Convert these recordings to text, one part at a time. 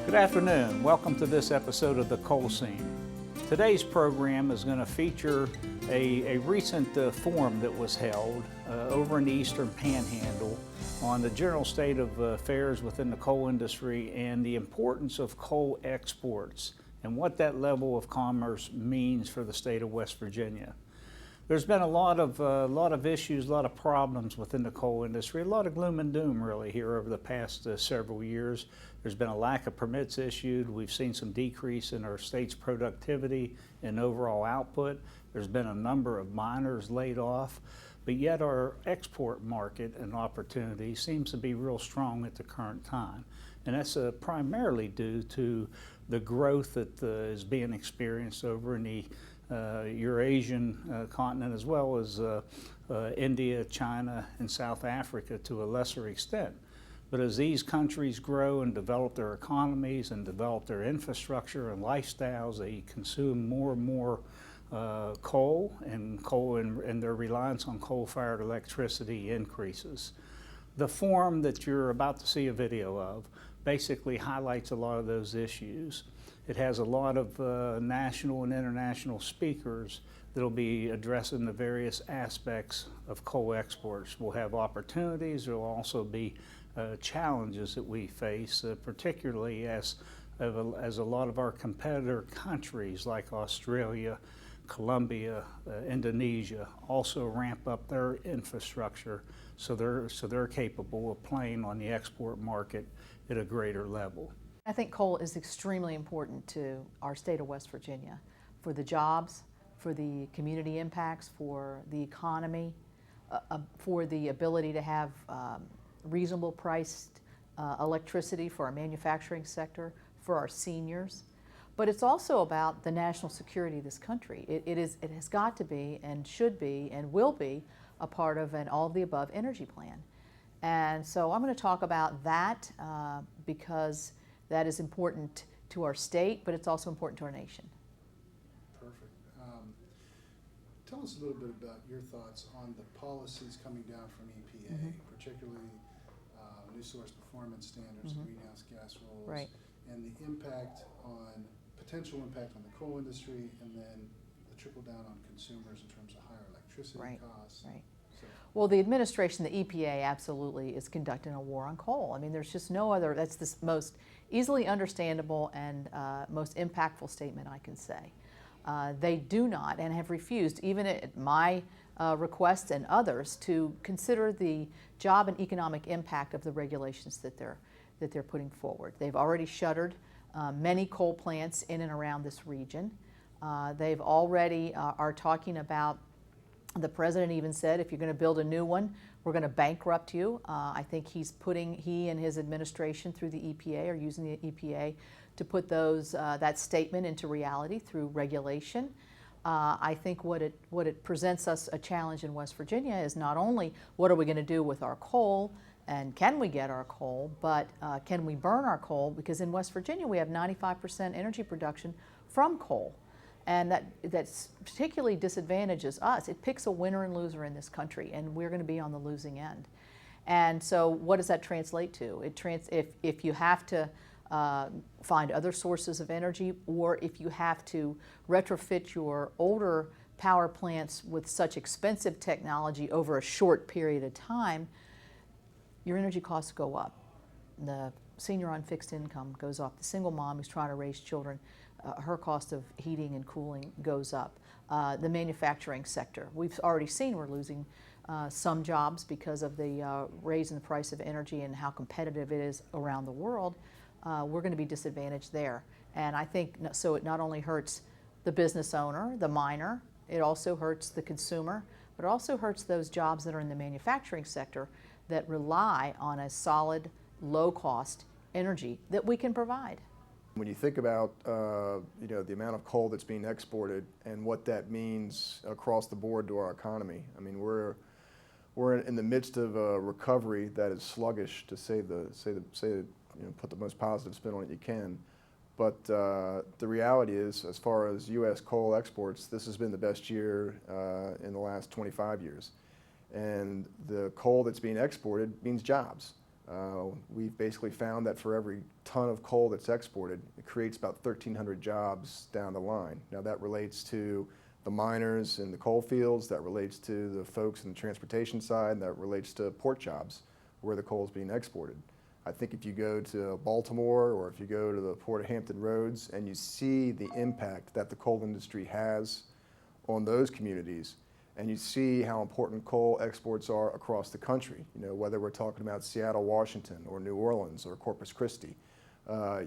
Good afternoon. Welcome to this episode of The Coal Scene. Today's program is going to feature a recent forum that was held over in the Eastern Panhandle on the general state of affairs within the coal industry and the importance of coal exports and what that level of commerce means for the state of West Virginia. There's been a lot of issues, a lot of problems within the coal industry, a lot of gloom and doom really here over the past several years. There's been a lack of permits issued. We've seen some decrease in our state's productivity and overall output. There's been a number of miners laid off, but yet our export market and opportunity seems to be real strong at the current time. And that's primarily due to the growth that is being experienced over in the Eurasian continent, as well as India, China, and South Africa to a lesser extent. But as these countries grow and develop their economies and develop their infrastructure and lifestyles, they consume more and more coal, and their reliance on coal-fired electricity increases. The forum that you're about to see a video of basically highlights a lot of those issues. It has a lot of national and international speakers that'll be addressing the various aspects of coal exports. We'll have opportunities. There will also be challenges that we face, particularly as a lot of our competitor countries like Australia, Colombia, Indonesia also ramp up their infrastructure so they're capable of playing on the export market at a greater level. I think coal is extremely important to our state of West Virginia for the jobs, for the community impacts, for the economy, for the ability to have reasonable priced electricity for our manufacturing sector, for our seniors. But it's also about the national security of this country. It has got to be and should be and will be a part of an all-of-the-above energy plan. And so I'm going to talk about that because that is important to our state, but it's also important to our nation. Perfect. Tell us a little bit about your thoughts on the policies coming down from EPA, particularly new source performance standards, greenhouse gas rules, Right. and the potential impact on the coal industry, and then the trickle down on consumers in terms of higher electricity costs. Right. So, Well, the administration, the EPA, absolutely is conducting a war on coal. I mean, there's just no other, that's the most easily understandable and most impactful statement I can say. They do not and have refused, even at my request and others, to consider the job and economic impact of the regulations that they're putting forward. They've already shuttered many coal plants in and around this region. They've already are talking about, the president even said, if you're going to build a new one, we're going to bankrupt you. I think he and his administration through the EPA are using the EPA to put that statement into reality through regulation. I think what it presents us a challenge in West Virginia is not only what are we going to do with our coal and can we get our coal, but can we burn our coal? Because in West Virginia we have 95% energy production from coal. And that particularly disadvantages us. It picks a winner and loser in this country, and we're going to be on the losing end. And so what does that translate to? If you have to find other sources of energy, or if you have to retrofit your older power plants with such expensive technology over a short period of time, your energy costs go up. The senior on fixed income goes up. The single mom who's trying to raise children, her cost of heating and cooling goes up. The manufacturing sector, we've already seen we're losing some jobs because of the raise in the price of energy and how competitive it is around the world. We're going to be disadvantaged there. And I think so it not only hurts the business owner, the miner, it also hurts the consumer, but it also hurts those jobs that are in the manufacturing sector that rely on a solid, low-cost energy that we can provide. When you think about the amount of coal that's being exported and what that means across the board to our economy, I mean we're in the midst of a recovery that is sluggish, to put the most positive spin on it you can. But the reality is, as far as U.S. coal exports, this has been the best year in the last 25 years. And the coal that's being exported means jobs. We've basically found that for every ton of coal that's exported, it creates about 1,300 jobs down the line. Now that relates to the miners in the coal fields, that relates to the folks in the transportation side, and that relates to port jobs where the coal is being exported. I think if you go to Baltimore or if you go to the Port of Hampton Roads and you see the impact that the coal industry has on those communities, and you see how important coal exports are across the country, whether we're talking about Seattle, Washington, or New Orleans, or Corpus Christi,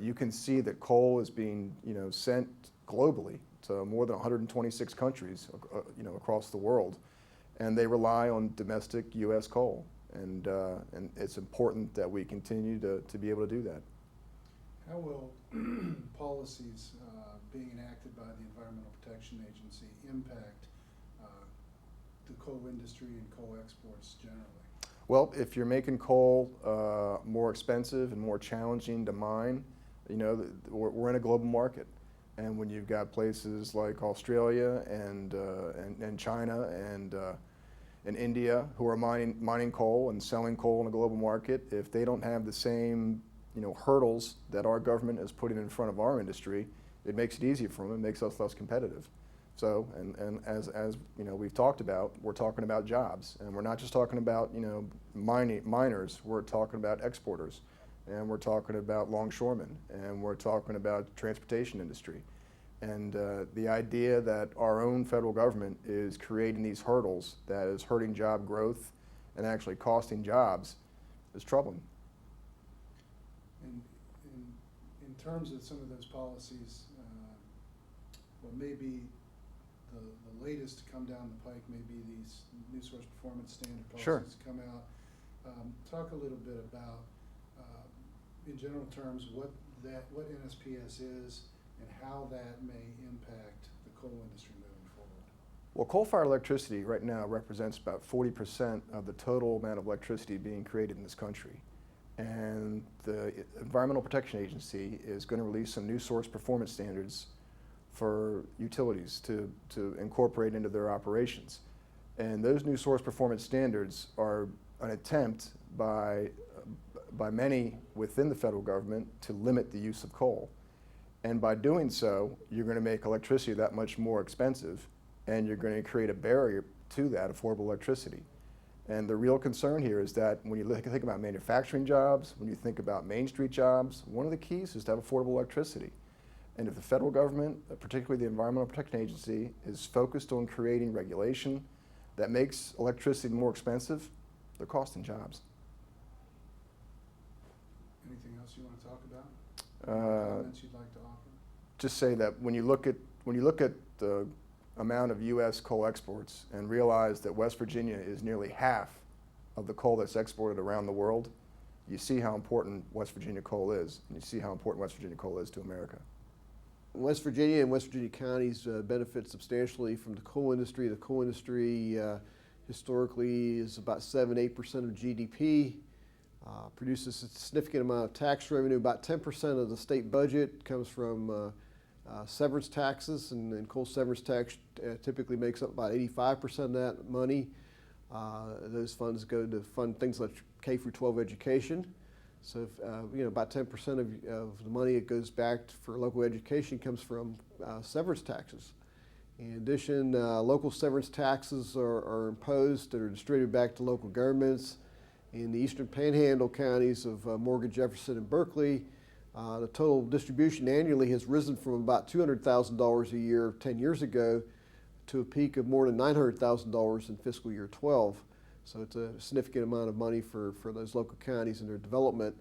you can see that coal is being, sent globally to more than 126 countries, across the world, and they rely on domestic U.S. coal, and it's important that we continue to be able to do that. How will policies being enacted by the Environmental Protection Agency impact the coal industry and coal exports generally? Well, if you're making coal more expensive and more challenging to mine, we're in a global market. And when you've got places like Australia and China and India who are mining coal and selling coal in a global market, if they don't have the same hurdles that our government is putting in front of our industry, it makes it easier for them. It makes us less competitive. So, and as we've talked about, we're talking about jobs, and we're not just talking about miners. We're talking about exporters, and we're talking about longshoremen, and we're talking about transportation industry. And the idea that our own federal government is creating these hurdles that is hurting job growth and actually costing jobs is troubling. In terms of some of those policies, what may be the latest to come down the pike may be these new source performance standard policies Sure. come out. Talk a little bit about, in general terms, what NSPS is and how that may impact the coal industry moving forward. Well, coal-fired electricity right now represents about 40% of the total amount of electricity being created in this country. And the Environmental Protection Agency is going to release some new source performance standards for utilities to incorporate into their operations. And those new source performance standards are an attempt by many within the federal government to limit the use of coal. And by doing so, you're going to make electricity that much more expensive, and you're going to create a barrier to that affordable electricity. And the real concern here is that when you think about manufacturing jobs, when you think about Main Street jobs, one of the keys is to have affordable electricity. And if the federal government, particularly the Environmental Protection Agency, is focused on creating regulation that makes electricity more expensive, they're costing jobs. Anything else you want to talk about? Comments you'd like to offer? Just say that when you look at the amount of U.S. coal exports and realize that West Virginia is nearly half of the coal that's exported around the world, you see how important West Virginia coal is, and you see how important West Virginia coal is to America. West Virginia and West Virginia counties benefit substantially from the coal industry. The coal industry historically is about 7-8% of GDP, produces a significant amount of tax revenue. About 10% of the state budget comes from severance taxes, and coal severance tax typically makes up about 85% of that money. Those funds go to fund things like K-12 education. So, about 10% of the money that goes back for local education comes from severance taxes. In addition, local severance taxes are imposed that are distributed back to local governments. In the eastern Panhandle counties of Morgan, Jefferson, and Berkeley, the total distribution annually has risen from about $200,000 a year 10 years ago to a peak of more than $900,000 in fiscal year 12. So it's a significant amount of money for those local counties and their development.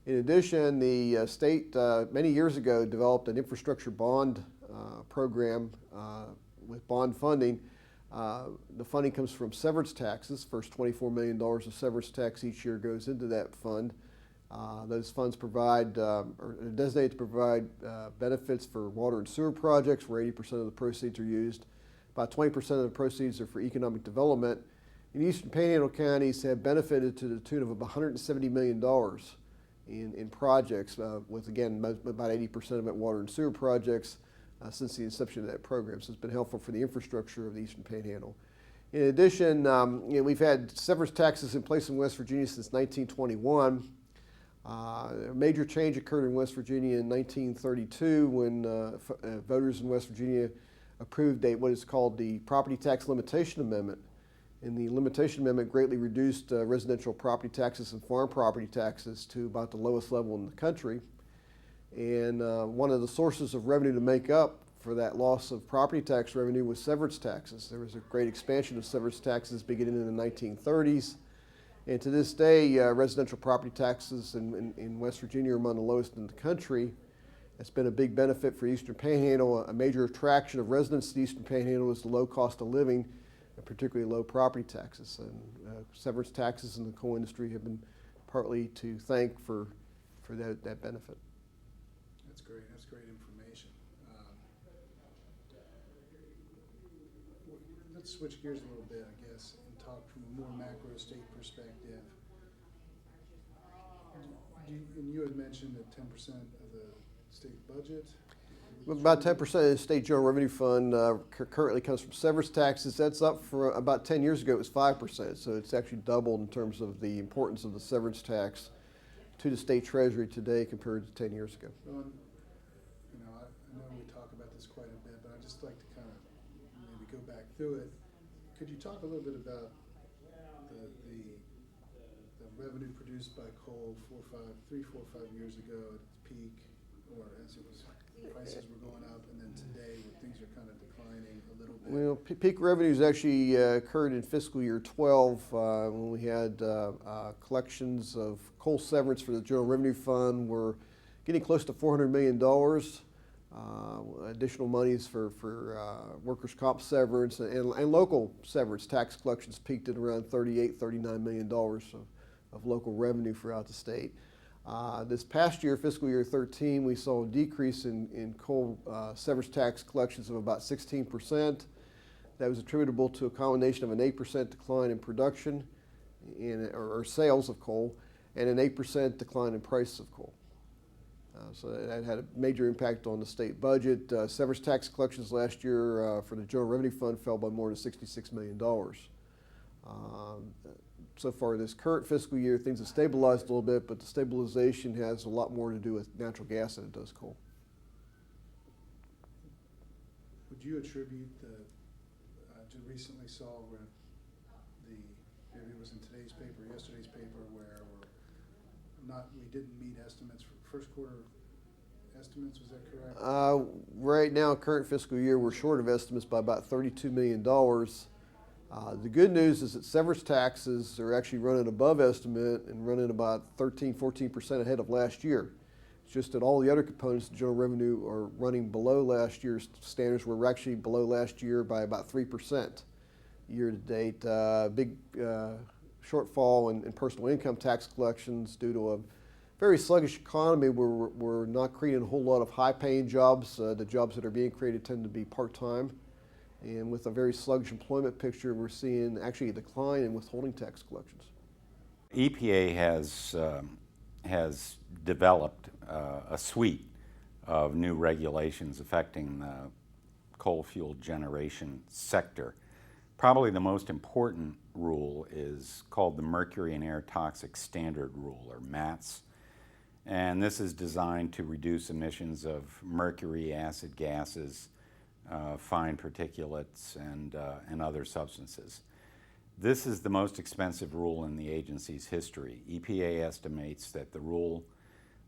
In addition, the state many years ago developed an infrastructure bond program with bond funding. The funding comes from severance taxes. First $24 million of severance tax each year goes into that fund. Those funds provide, are designated to provide benefits for water and sewer projects where 80% of the proceeds are used. About 20% of the proceeds are for economic development. And eastern Panhandle counties have benefited to the tune of about $170 million in projects, with again about 80% of it water and sewer projects since the inception of that program. So it's been helpful for the infrastructure of the eastern Panhandle. In addition, we've had severance taxes in place in West Virginia since 1921. A major change occurred in West Virginia in 1932 when voters in West Virginia approved what is called the Property Tax Limitation Amendment. And the Limitation Amendment greatly reduced residential property taxes and farm property taxes to about the lowest level in the country. And one of the sources of revenue to make up for that loss of property tax revenue was severance taxes. There was a great expansion of severance taxes beginning in the 1930s. And to this day, residential property taxes in West Virginia are among the lowest in the country. It's been a big benefit for Eastern Panhandle. A major attraction of residents to the Eastern Panhandle is the low cost of living, and particularly low property taxes. And severance taxes in the coal industry have been partly to thank for that benefit. That's great. That's great information. Let's switch gears a little bit, I guess, and talk from a more macro state perspective. And you had mentioned that 10% of the state budget? About 10% of the state general revenue fund currently comes from severance taxes. That's up for about 10 years ago, it was 5%. So it's actually doubled in terms of the importance of the severance tax to the state treasury today compared to 10 years ago. Well, I know we talk about this quite a bit, but I'd just like to kind of maybe go back through it. Could you talk a little bit about the revenue produced by coal 3, 4, 5 years ago at its peak, or as it was, prices were going up, and then today where things are kind of declining a little bit? Well, peak revenues actually occurred in fiscal year 12 when we had collections of coal severance for the General Revenue Fund were getting close to $400 million. Additional monies for workers' comp severance and local severance tax collections peaked at around $38–39 million of local revenue throughout the state. This past year, fiscal year 13, we saw a decrease in coal severance tax collections of about 16%. That was attributable to a combination of an 8% decline in production or sales of coal and an 8% decline in price of coal. So that had a major impact on the state budget. Severance tax collections last year for the General Revenue Fund fell by more than $66 million. So far this current fiscal year, things have stabilized a little bit, but the stabilization has a lot more to do with natural gas than it does coal. Would you attribute just recently saw where maybe it was in today's paper, yesterday's paper, where we didn't meet estimates for first quarter estimates, was that correct? Right now, current fiscal year, we're short of estimates by about $32 million. The good news is that severance taxes are actually running above estimate and running about 13–14% ahead of last year. It's just that all the other components of general revenue are running below last year's standards. We're actually below last year by about 3% year to date. Big shortfall in personal income tax collections due to a very sluggish economy. We're not creating a whole lot of high-paying jobs. The jobs that are being created tend to be part-time. And with a very sluggish employment picture, we're seeing actually a decline in withholding tax collections. EPA has developed a suite of new regulations affecting the coal-fueled generation sector. Probably the most important rule is called the Mercury and Air Toxic Standard Rule, or MATS. And this is designed to reduce emissions of mercury, acid gases, fine particulates, and other substances. This is the most expensive rule in the agency's history. EPA estimates that the rule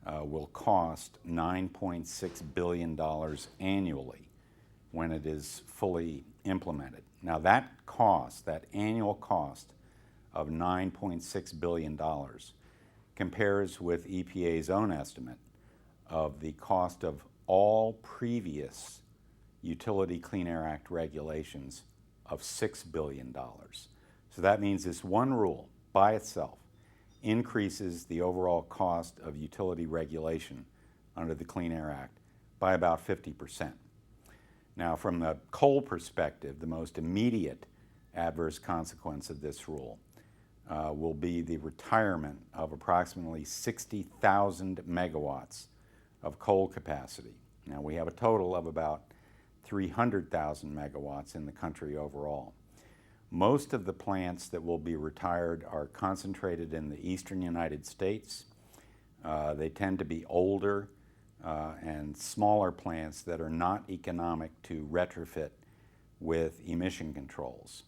will cost $9.6 billion annually when it is fully implemented. Now that annual cost of $9.6 billion compares with EPA's own estimate of the cost of all previous Utility Clean Air Act regulations of $6 billion. So that means this one rule by itself increases the overall cost of utility regulation under the Clean Air Act by about 50%. Now, from the coal perspective, the most immediate adverse consequence of this rule will be the retirement of approximately 60,000 megawatts of coal capacity. Now, we have a total of about 300,000 megawatts in the country overall. Most of the plants that will be retired are concentrated in the eastern United States, They tend to be older and smaller plants that are not economic to retrofit with emission controls.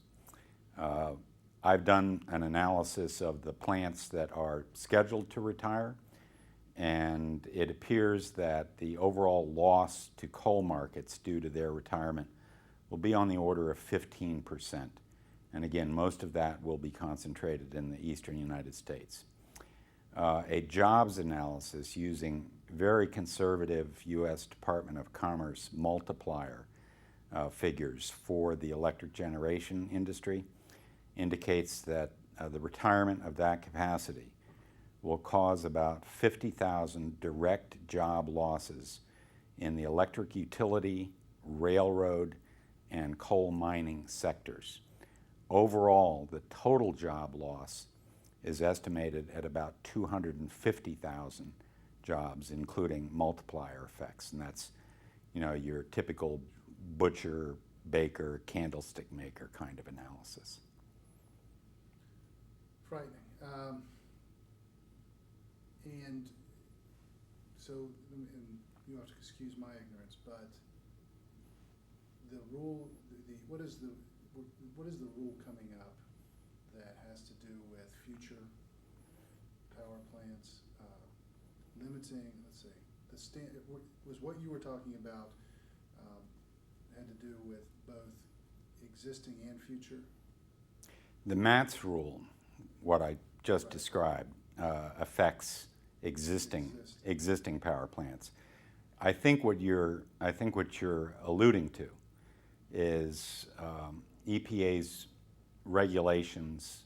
I've done an analysis of the plants that are scheduled to retire, and it appears that the overall loss to coal markets due to their retirement will be on the order of 15%. And again, most of that will be concentrated in the eastern United States. A jobs analysis using very conservative U.S. Department of Commerce multiplier figures for the electric generation industry indicates that the retirement of that capacity will cause about 50,000 direct job losses in the electric utility, railroad, and coal mining sectors. Overall, the total job loss is estimated at about 250,000 jobs, including multiplier effects. And that's, you know, your typical butcher, baker, candlestick maker kind of analysis. Frightening. And so, and you have to excuse my ignorance, but the rule, what is the rule coming up that has to do with future power plants, limiting, let's see, was what you were talking about had to do with both existing and future? The MATS rule, what I just described, affects existing power plants. I think what you're alluding to is EPA's regulations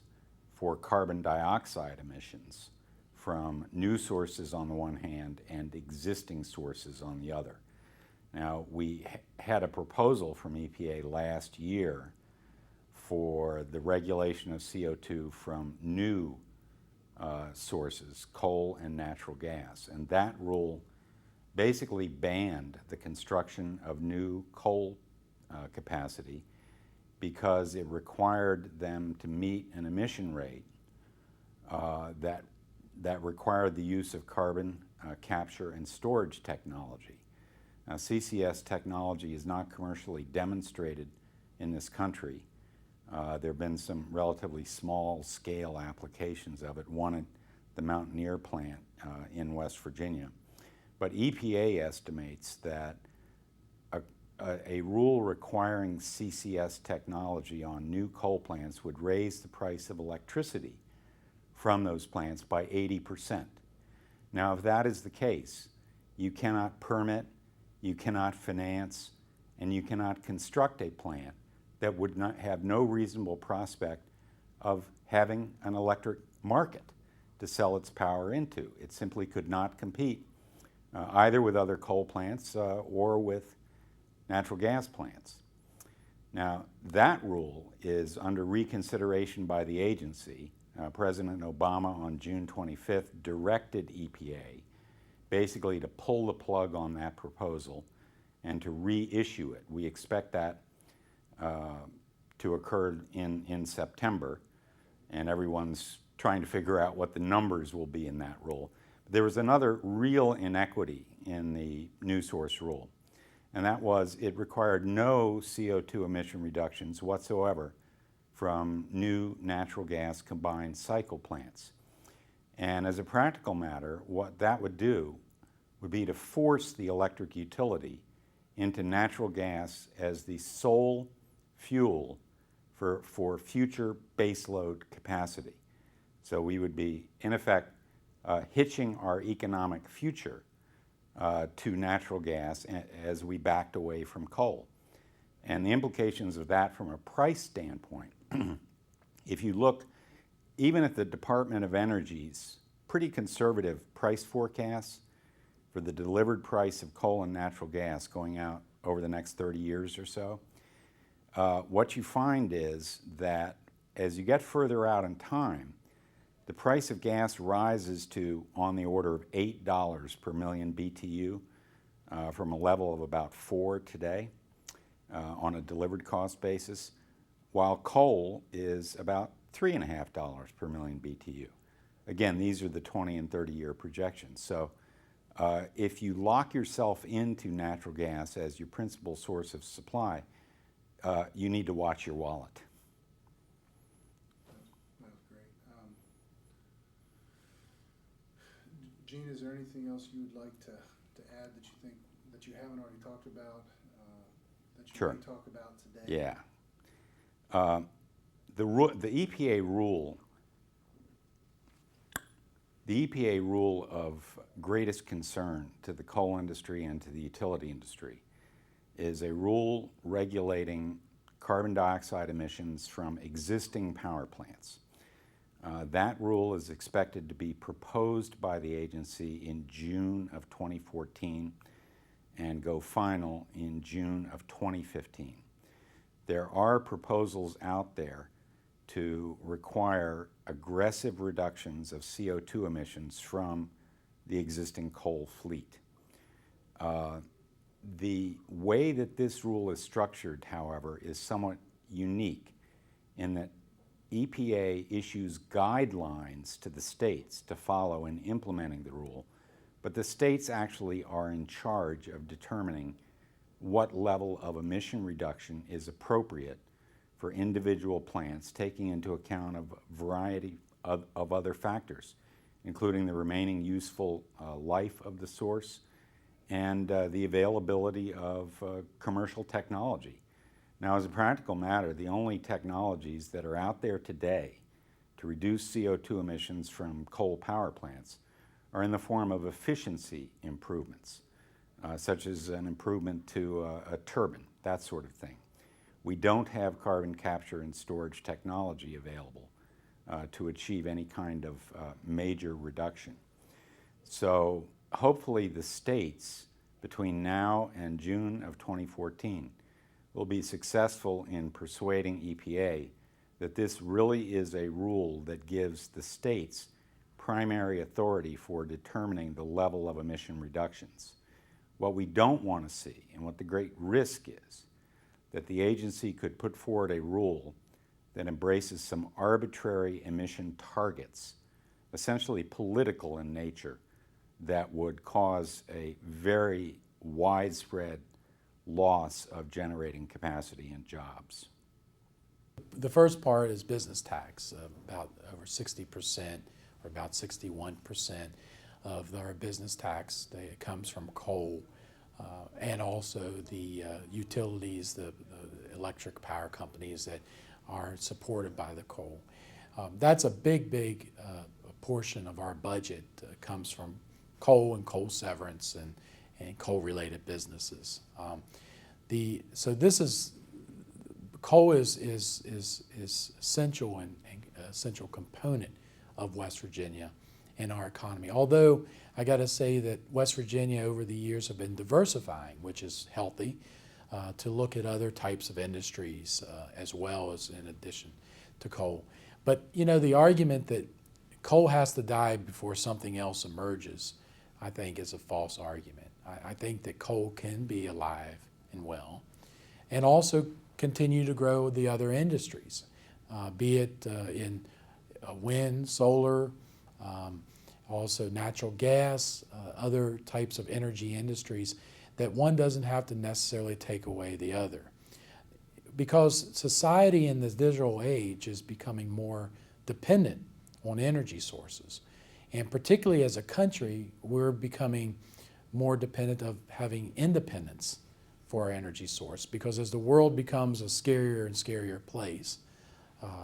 for carbon dioxide emissions from new sources on the one hand and existing sources on the other. Now, we had a proposal from EPA last year for the regulation of CO2 from new sources, coal and natural gas. And that rule basically banned the construction of new coal capacity because it required them to meet an emission rate that required the use of carbon capture and storage technology. Now, CCS technology is not commercially demonstrated in this country. There have been some relatively small-scale applications of it, one at the Mountaineer plant in West Virginia. But EPA estimates that a rule requiring CCS technology on new coal plants would raise the price of electricity from those plants by 80%. Now, if that is the case, you cannot permit, you cannot finance, and you cannot construct a plant that would not have no reasonable prospect of having an electric market to sell its power into. It simply could not compete either with other coal plants or with natural gas plants. Now, that rule is under reconsideration by the agency. President Obama on June 25th directed EPA basically to pull the plug on that proposal and to reissue it. We expect that to occur in September, and everyone's trying to figure out what the numbers will be in that rule. There was another real inequity in the new source rule, and that was it required no CO2 emission reductions whatsoever from new natural gas combined cycle plants. And as a practical matter, what that would do would be to force the electric utility into natural gas as the sole fuel for future baseload capacity. So we would be, in effect, hitching our economic future to natural gas as we backed away from coal. And the implications of that from a price standpoint, if you look even at the Department of Energy's pretty conservative price forecasts for the delivered price of coal and natural gas going out over the next 30 years or so, what you find is that as you get further out in time, the price of gas rises to on the order of $8 per million BTU from a level of about $4 today on a delivered cost basis, while coal is about $3.50 per million BTU. Again, these are the 20 and 30-year projections. So if you lock yourself into natural gas as your principal source of supply, you need to watch your wallet. That was great. Gene, is there anything else you would like to add that you think that you haven't already talked about, that you Sure. may talk about today? Yeah. The EPA rule of greatest concern to the coal industry and to the utility industry is a rule regulating carbon dioxide emissions from existing power plants. That rule is expected to be proposed by the agency in June of 2014 and go final in June of 2015. There are proposals out there to require aggressive reductions of CO2 emissions from the existing coal fleet. The way that this rule is structured, however, is somewhat unique in that EPA issues guidelines to the states to follow in implementing the rule, but the states actually are in charge of determining what level of emission reduction is appropriate for individual plants, taking into account a variety of other factors, including the remaining useful life of the source and the availability of commercial technology. Now, as a practical matter, the only technologies that are out there today to reduce CO2 emissions from coal power plants are in the form of efficiency improvements, such as an improvement to a turbine, that sort of thing. We don't have carbon capture and storage technology available to achieve any kind of major reduction. So hopefully the states between now and June of 2014 will be successful in persuading EPA that this really is a rule that gives the states primary authority for determining the level of emission reductions. What we don't want to see, and what the great risk is, that the agency could put forward a rule that embraces some arbitrary emission targets, essentially political in nature, that would cause a very widespread loss of generating capacity and jobs. The first part is business tax. About over 60% or about 61% of our business tax comes from coal, and also the utilities, the electric power companies that are supported by the coal. That's a big portion of our budget comes from coal and coal severance and coal-related businesses. So this is coal is essential and essential component of West Virginia in our economy. Although I got to say that West Virginia over the years have been diversifying, which is healthy, to look at other types of industries as well as in addition to coal. But you know, the argument that coal has to die before something else emerges, I think is a false argument. I think that coal can be alive and well, and also continue to grow the other industries, be it in wind, solar, also natural gas, other types of energy industries, that one doesn't have to necessarily take away the other. Because society in this digital age is becoming more dependent on energy sources. And particularly as a country, we're becoming more dependent of having independence for our energy source, because as the world becomes a scarier and scarier place,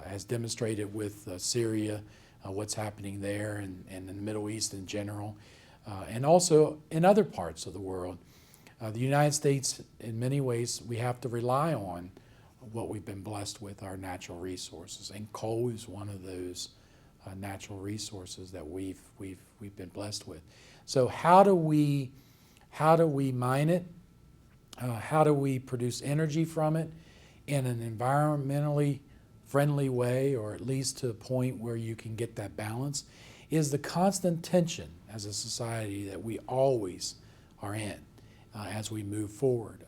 as demonstrated with Syria, what's happening there and in the Middle East in general, and also in other parts of the world, the United States, in many ways, we have to rely on what we've been blessed with, our natural resources, and coal is one of those natural resources that we've been blessed with. So how do we mine it? How do we produce energy from it in an environmentally friendly way, or at least to a point where you can get that balance, is the constant tension as a society that we always are in as we move forward.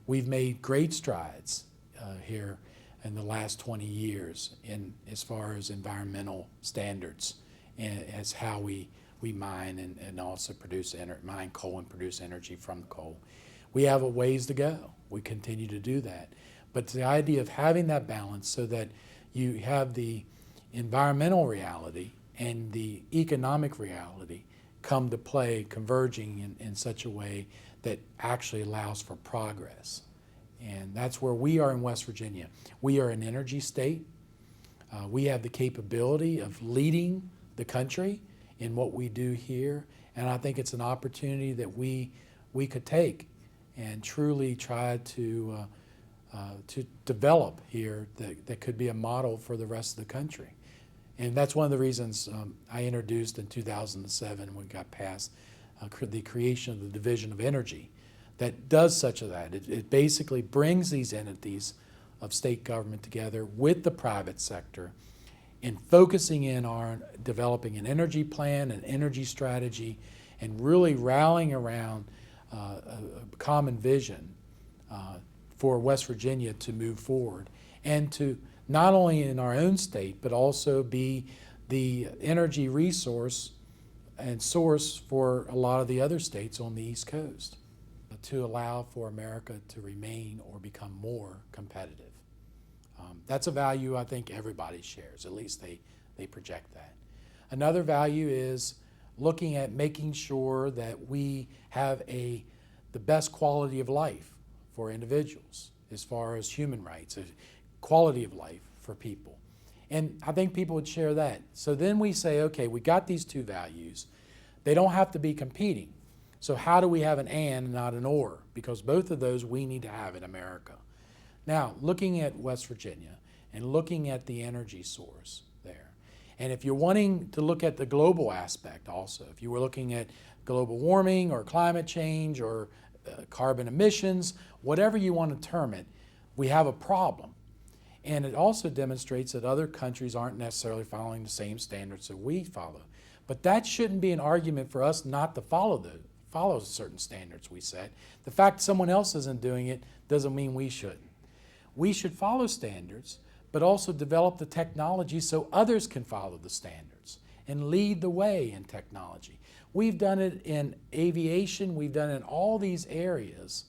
We've made great strides here in the last 20 years in as far as environmental standards as how we mine and also mine coal and produce energy from coal. We have a ways to go. We continue to do that. But the idea of having that balance so that you have the environmental reality and the economic reality come to play, converging in such a way that actually allows for progress. And that's where we are in West Virginia. We are an energy state. We have the capability of leading the country in what we do here, and I think it's an opportunity that we could take and truly try to develop here that could be a model for the rest of the country. And that's one of the reasons I introduced in 2007 when we got passed the creation of the Division of Energy that does such of that. It basically brings these entities of state government together with the private sector in focusing in on developing an energy plan, an energy strategy, and really rallying around a common vision for West Virginia to move forward and to not only in our own state, but also be the energy resource and source for a lot of the other states on the East Coast to allow for America to remain or become more competitive. That's a value I think everybody shares, at least they project that. Another value is looking at making sure that we have the best quality of life for individuals as far as human rights, quality of life for people. And I think people would share that. So then we say, okay, we got these two values. They don't have to be competing. So how do we have an and not an or? Because both of those we need to have in America. Now, looking at West Virginia and looking at the energy source there, and if you're wanting to look at the global aspect also, if you were looking at global warming or climate change or carbon emissions, whatever you want to term it, we have a problem. And it also demonstrates that other countries aren't necessarily following the same standards that we follow. But that shouldn't be an argument for us not to follow certain standards we set. The fact someone else isn't doing it doesn't mean we shouldn't. We should follow standards, but also develop the technology so others can follow the standards and lead the way in technology. We've done it in aviation, we've done it in all these areas.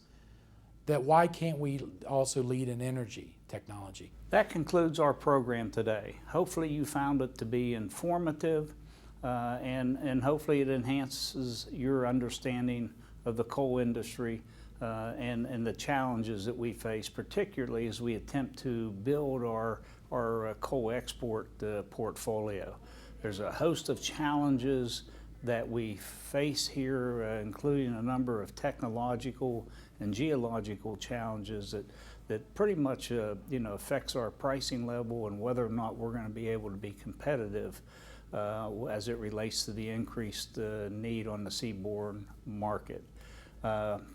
That why can't we also lead in energy technology? That concludes our program today. Hopefully you found it to be informative and hopefully it enhances your understanding of the coal industry and the challenges that we face, particularly as we attempt to build our coal export portfolio. There's a host of challenges that we face here, including a number of technological and geological challenges that pretty much affects our pricing level and whether or not we're going to be able to be competitive as it relates to the increased need on the seaborne market.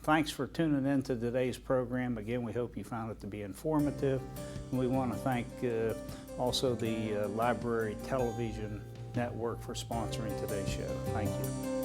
Thanks for tuning in to today's program. Again, we hope you found it to be informative. And we want to thank also the Library Television Network for sponsoring today's show. Thank you.